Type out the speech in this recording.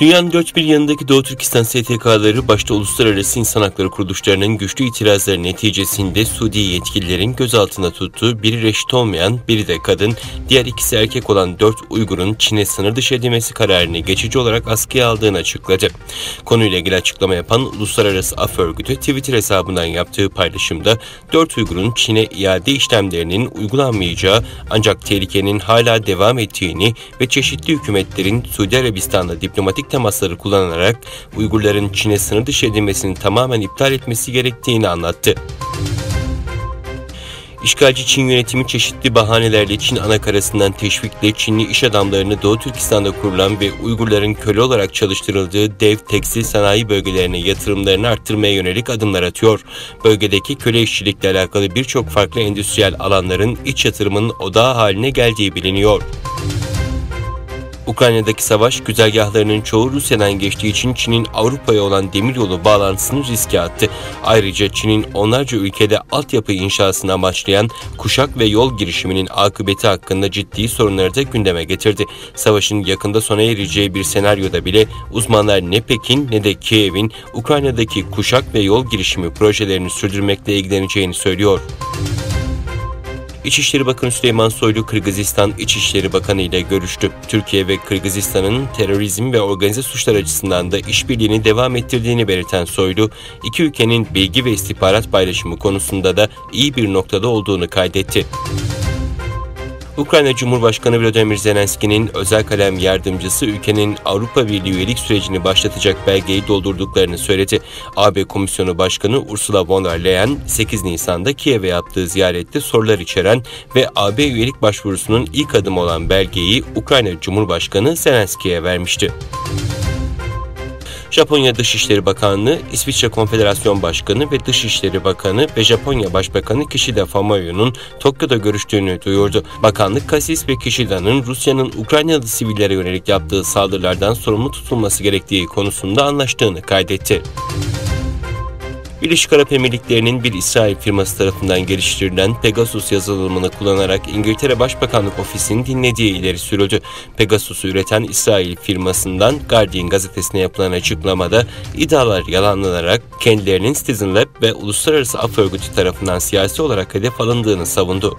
Dünyanın dört bir yanındaki Doğu Türkistan STK'ları başta uluslararası insan hakları kuruluşlarının güçlü itirazları neticesinde Suudi yetkililerin gözaltına tuttuğu, biri reşit olmayan, biri de kadın, diğer ikisi erkek olan 4 Uygur'un Çin'e sınır dışı edilmesi kararını geçici olarak askıya aldığını açıkladı. Konuyla ilgili açıklama yapan Uluslararası Af Örgütü Twitter hesabından yaptığı paylaşımda 4 Uygur'un Çin'e iade işlemlerinin uygulanmayacağı ancak tehlikenin hala devam ettiğini ve çeşitli hükümetlerin Suudi Arabistan'la diplomatik temasları kullanarak Uygurların Çin'e sınır dışı edilmesini tamamen iptal etmesi gerektiğini anlattı. İşgalci Çin yönetimi çeşitli bahanelerle Çin anakarasından teşvikle Çinli iş adamlarını Doğu Türkistan'da kurulan ve Uygurların köle olarak çalıştırıldığı dev tekstil sanayi bölgelerine yatırımlarını arttırmaya yönelik adımlar atıyor. Bölgedeki köle işçilikle alakalı birçok farklı endüstriyel alanların iç yatırımın odağı haline geldiği biliniyor. Ukrayna'daki savaş güzergahlarının çoğu Rusya'dan geçtiği için Çin'in Avrupa'ya olan demiryolu bağlantısını riske attı. Ayrıca Çin'in onlarca ülkede altyapı inşasını amaçlayan kuşak ve yol girişiminin akıbeti hakkında ciddi sorunları da gündeme getirdi. Savaşın yakında sona ereceği bir senaryoda bile uzmanlar ne Pekin ne de Kiev'in Ukrayna'daki kuşak ve yol girişimi projelerini sürdürmekle ilgileneceğini söylüyor. İçişleri Bakanı Süleyman Soylu, Kırgızistan İçişleri Bakanı ile görüştü. Türkiye ve Kırgızistan'ın terörizm ve organize suçlar açısından da işbirliğini devam ettirdiğini belirten Soylu, iki ülkenin bilgi ve istihbarat paylaşımı konusunda da iyi bir noktada olduğunu kaydetti. Ukrayna Cumhurbaşkanı Volodymyr Zelenski'nin özel kalem yardımcısı ülkenin Avrupa Birliği üyelik sürecini başlatacak belgeyi doldurduklarını söyledi. AB Komisyonu Başkanı Ursula von der Leyen 8 Nisan'da Kiev'e yaptığı ziyarette sorular içeren ve AB üyelik başvurusunun ilk adımı olan belgeyi Ukrayna Cumhurbaşkanı Zelenski'ye vermişti. Japonya Dışişleri Bakanlığı, İsviçre Konfederasyon Başkanı ve Dışişleri Bakanı ve Japonya Başbakanı Kishida Fumio'nun Tokyo'da görüştüğünü duyurdu. Bakanlık, Kasis ve Kishida'nın Rusya'nın Ukraynalı sivillere yönelik yaptığı saldırılardan sorumlu tutulması gerektiği konusunda anlaştığını kaydetti. Birleşik Arap Emirlikleri'nin bir İsrail firması tarafından geliştirilen Pegasus yazılımını kullanarak İngiltere Başbakanlık Ofisi'nin dinlediği ileri sürüldü. Pegasus'u üreten İsrail firmasından Guardian gazetesine yapılan açıklamada iddialar yalanlanarak kendilerinin Citizen Lab ve Uluslararası Af Örgütü tarafından siyasi olarak hedef alındığını savundu.